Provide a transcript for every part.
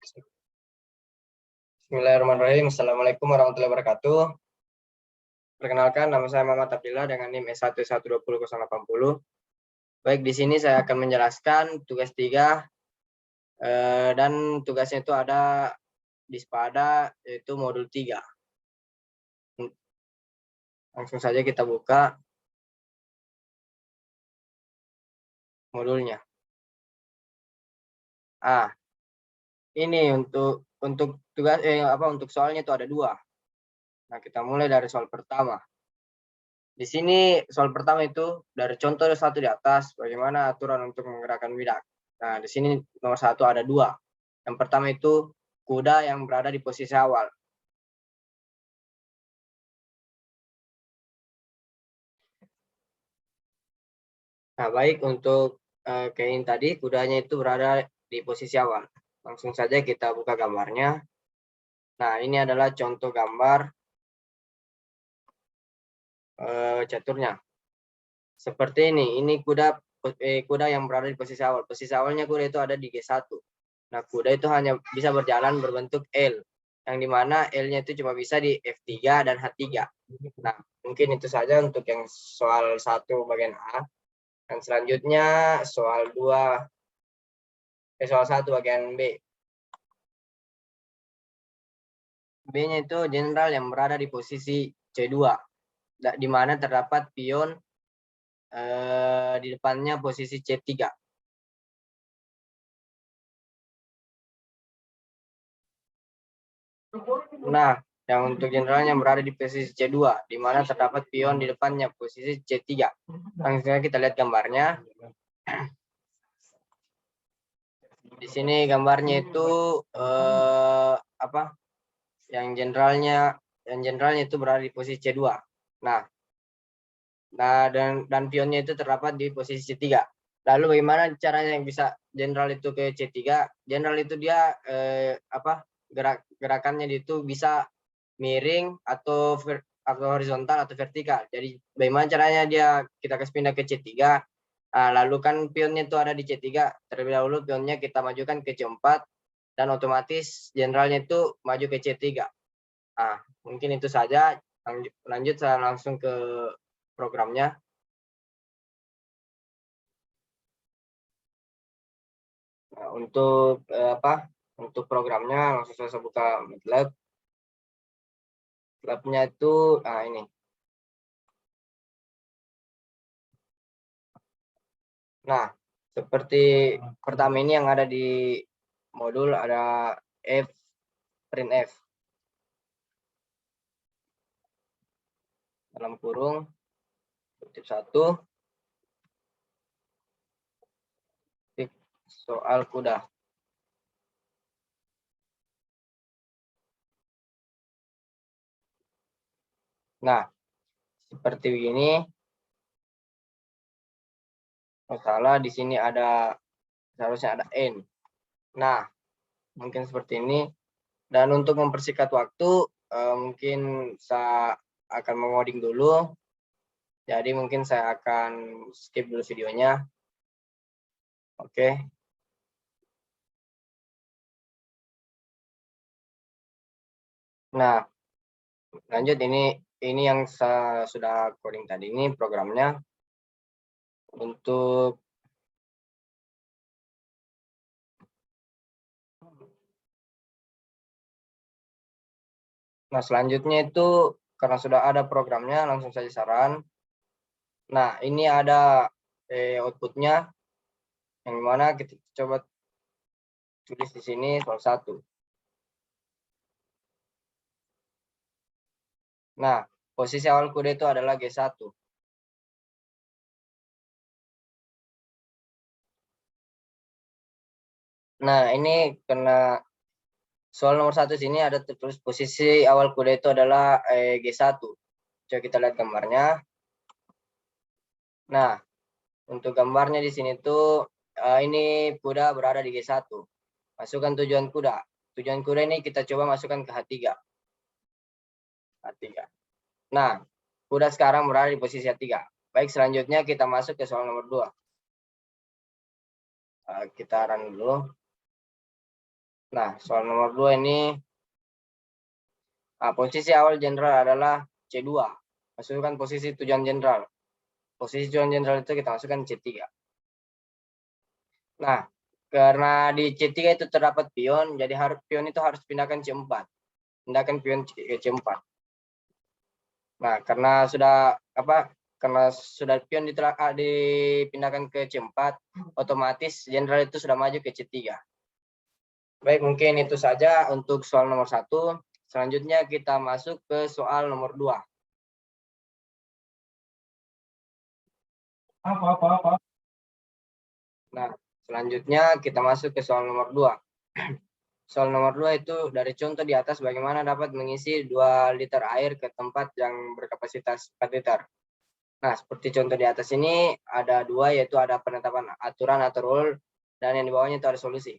Bismillahirrahmanirrahim. Assalamualaikum warahmatullahi wabarakatuh. Perkenalkan, nama saya Muhammad Abdillah dengan NIM S1120080. Baik, di sini saya akan menjelaskan tugas 3 dan tugasnya itu ada di SPADA, yaitu modul 3. Langsung saja kita buka modulnya. Ini untuk tugas untuk soalnya itu ada 2. Nah, kita mulai dari soal pertama. Di sini soal pertama itu dari contoh 1 di atas, bagaimana aturan untuk menggerakkan bidak. Nah, di sini nomor 1 ada 2. Yang pertama itu kuda yang berada di posisi awal. Nah, baik, untuk kayak ini tadi, kudanya itu berada di posisi awal. Langsung saja kita buka gambarnya. Nah, ini adalah contoh gambar caturnya. Seperti ini kuda yang berada di posisi awal. Posisi awalnya kuda itu ada di G1. Nah, kuda itu hanya bisa berjalan berbentuk L, yang dimana L-nya itu cuma bisa di F3 dan H3. Nah, mungkin itu saja untuk yang soal 1 bagian A. Dan selanjutnya soal 1 bagian B. B-nya itu jenderal yang berada di posisi C2, di mana terdapat pion di depannya posisi C3. Nah, yang untuk jenderal yang berada di posisi C2, di mana terdapat pion di depannya posisi C3. Langsung saja kita lihat gambarnya. Di sini gambarnya itu yang jenderalnya itu berada di posisi C2. Nah, dan pionnya itu terdapat di posisi C3. Lalu bagaimana caranya yang bisa jenderal itu ke C3? Jenderal itu dia gerakannya itu bisa miring atau horizontal atau vertikal. Jadi bagaimana caranya kita kasih pindah ke C3? Lalu kan pionnya itu ada di C3. Terlebih dahulu pionnya kita majukan ke C4 dan otomatis jenderalnya itu maju ke C3. Mungkin itu saja. Lanjut saya langsung ke programnya. Nah, untuk programnya langsung saya buka MATLAB. MATLAB-nya itu ini. Nah, seperti pertama ini yang ada di modul ada printf dalam kurung kutip 1 soal kuda. Nah, seperti begini. Masalah di sini seharusnya ada N. Nah, mungkin seperti ini. Dan untuk mempersingkat waktu, mungkin saya akan mengoding dulu. Jadi mungkin saya akan skip dulu videonya. Oke. Nah, lanjut ini yang saya sudah coding tadi, ini programnya. Nah, selanjutnya itu karena sudah ada programnya, langsung saja saran. Nah, ini ada outputnya, yang mana kita coba tulis di sini soal 1. Nah, posisi awal kuda itu adalah G1. Nah, ini karena soal nomor 1 sini ada tertulis posisi awal kuda itu adalah G1. Coba kita lihat gambarnya. Nah, untuk gambarnya di sini tuh ini kuda berada di G1. Masukkan tujuan kuda. Tujuan kuda ini kita coba masukkan ke H3. Nah, kuda sekarang berada di posisi H3. Baik, selanjutnya kita masuk ke soal nomor 2. Kita run dulu. Nah, soal nomor 2 ini posisi awal jenderal adalah C2. Masukkan posisi tujuan jenderal. Posisi tujuan jenderal itu kita masukkan C3. Nah, karena di C3 itu terdapat pion, jadi pion itu harus pindahkan C4. Pindahkan pion ke C4. Nah, karena sudah pion dipindahkan ke C4, otomatis jenderal itu sudah maju ke C3. Baik, mungkin itu saja untuk soal nomor 1. Selanjutnya kita masuk ke soal nomor 2. Nah, selanjutnya kita masuk ke soal nomor 2. Soal nomor 2 itu dari contoh di atas bagaimana dapat mengisi 2 liter air ke tempat yang berkapasitas 4 liter. Nah, seperti contoh di atas ini ada 2, yaitu ada penetapan aturan atau rule, dan yang di bawahnya itu ada solusi.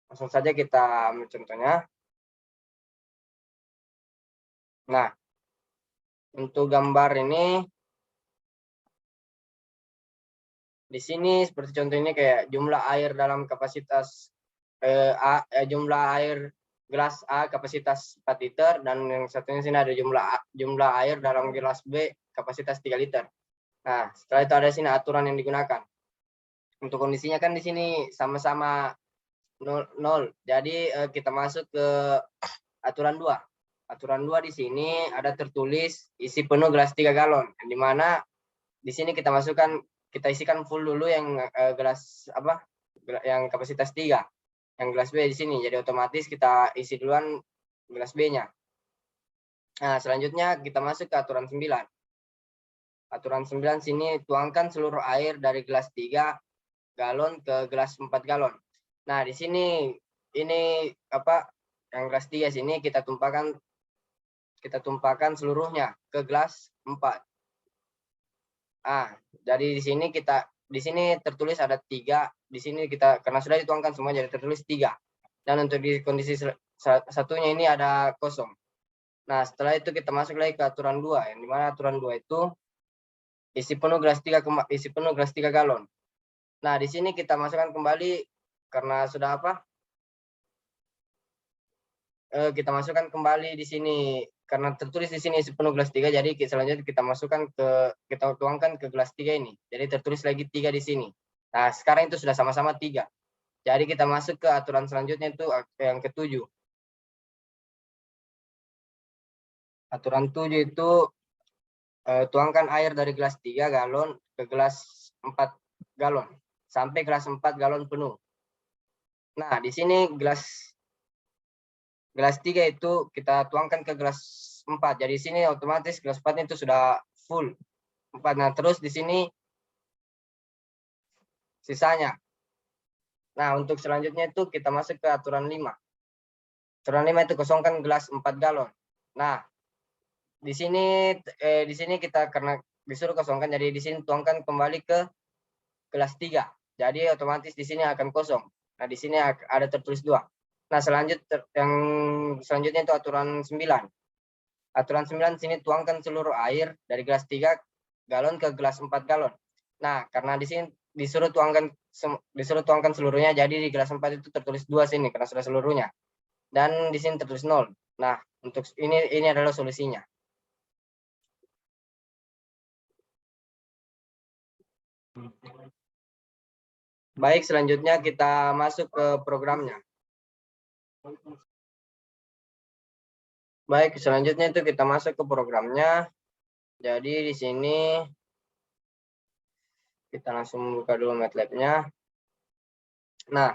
Langsung saja kita ambil contohnya. Nah, untuk gambar ini, di sini seperti contoh ini kayak jumlah air dalam kapasitas jumlah air gelas A kapasitas 4 liter, dan yang satunya sini ada jumlah air dalam gelas B kapasitas 3 liter. Nah, setelah itu ada sini aturan yang digunakan. Untuk kondisinya kan di sini sama-sama 0. Jadi kita masuk ke aturan 2. Aturan 2 di sini ada tertulis isi penuh gelas 3 galon. Di mana di sini kita isikan full dulu yang gelas yang kapasitas 3. Yang gelas B di sini. Jadi otomatis kita isi duluan gelas B-nya. Nah, selanjutnya kita masuk ke aturan 9. Aturan 9 sini tuangkan seluruh air dari gelas 3 galon ke gelas 4 galon. Nah, di sini ini yang gelas 3 sini kita tumpahkan seluruhnya ke gelas 4. Jadi di sini tertulis ada 3, di sini kita karena sudah dituangkan semua jadi tertulis 3. Dan untuk di kondisi satunya ini ada kosong. Nah, setelah itu kita masuk lagi ke aturan 2, yang dimana aturan 2 itu isi penuh gelas 3 galon. Nah, di sini kita masukkan kembali karena sudah kita masukkan kembali di sini karena tertulis di sini isi penuh gelas 3, jadi selanjutnya kita tuangkan ke gelas 3 ini. Jadi tertulis lagi 3 di sini. Nah, sekarang itu sudah sama-sama 3. Jadi kita masuk ke aturan selanjutnya itu yang ke-7. Aturan 7 itu tuangkan air dari gelas 3 galon ke gelas 4 galon sampai gelas 4 galon penuh. Nah, di sini gelas 3 itu kita tuangkan ke gelas 4. Jadi di sini otomatis gelas 4 itu sudah full 4. Nah, terus di sini sisanya. Nah, untuk selanjutnya itu kita masuk ke aturan 5. Aturan 5 itu kosongkan gelas 4 galon. Nah, di sini kita karena disuruh kosongkan, jadi di sini tuangkan kembali ke gelas 3. Jadi otomatis di sini akan kosong. Nah, di sini ada tertulis 2. Nah, yang selanjutnya itu aturan 9. Aturan 9 sini tuangkan seluruh air dari gelas 3 galon ke gelas 4 galon. Nah, karena di sini disuruh tuangkan seluruhnya, jadi di gelas 4 itu tertulis 2 sini karena sudah seluruhnya. Dan di sini tertulis 0. Nah, untuk ini adalah solusinya. Baik, selanjutnya kita masuk ke programnya. Baik, selanjutnya itu kita masuk ke programnya. Jadi di sini kita langsung buka dulu MATLAB-nya. Nah,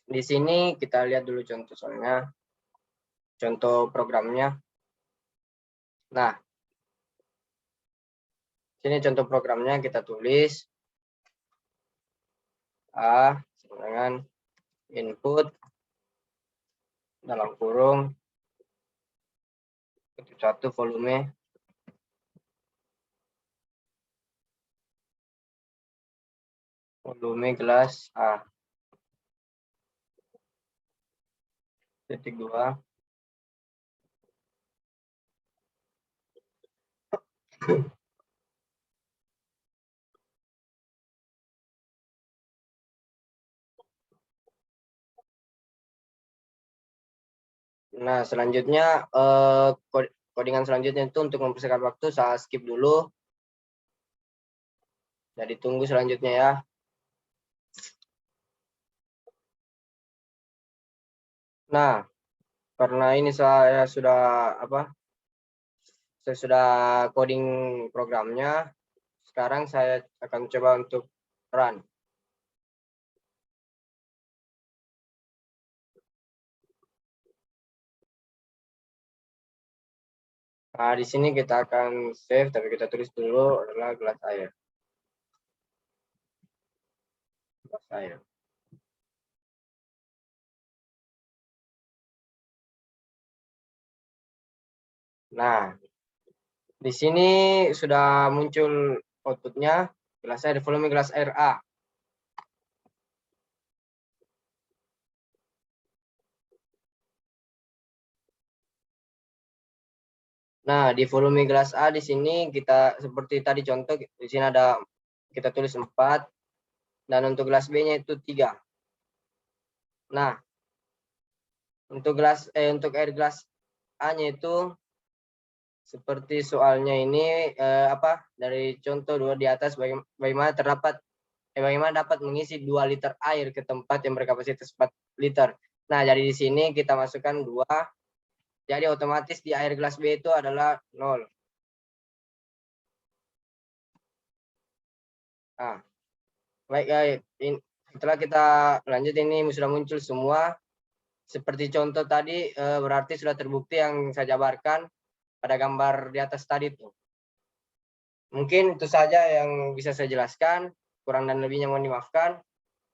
di sini kita lihat dulu contoh programnya. Nah, sini contoh programnya kita tulis A dengan input dalam kurung 1 volume volume gelas A. Titik 2. Nah, selanjutnya codingan selanjutnya itu untuk mempersingkat waktu, saya skip dulu. Jadi tunggu selanjutnya ya. Nah, karena ini saya sudah saya sudah coding programnya. Sekarang saya akan coba untuk run. Nah, di sini kita akan save, tapi kita tulis dulu adalah gelas air. Gelas air. Nah, di sini sudah muncul outputnya, gelas air, volume gelas air A. Nah, di volume gelas A di sini kita seperti tadi contoh, di sini ada kita tulis 4, dan untuk gelas B-nya itu 3. Nah, untuk air gelas A-nya itu seperti soalnya ini dari contoh 2 di atas, bagaimana dapat mengisi 2 liter air ke tempat yang berkapasitas 4 liter. Nah, jadi di sini kita masukkan 2. Jadi otomatis di air gelas B itu adalah 0. Nah, baik guys, setelah kita lanjut, ini sudah muncul semua. Seperti contoh tadi, berarti sudah terbukti yang saya jabarkan pada gambar di atas tadi tuh. Mungkin itu saja yang bisa saya jelaskan. Kurang dan lebihnya mohon dimaafkan.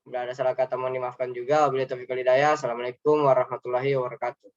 Bila ada salah kata mohon dimaafkan juga. Wabillahi taufiq wal hidayah. Assalamualaikum warahmatullahi wabarakatuh.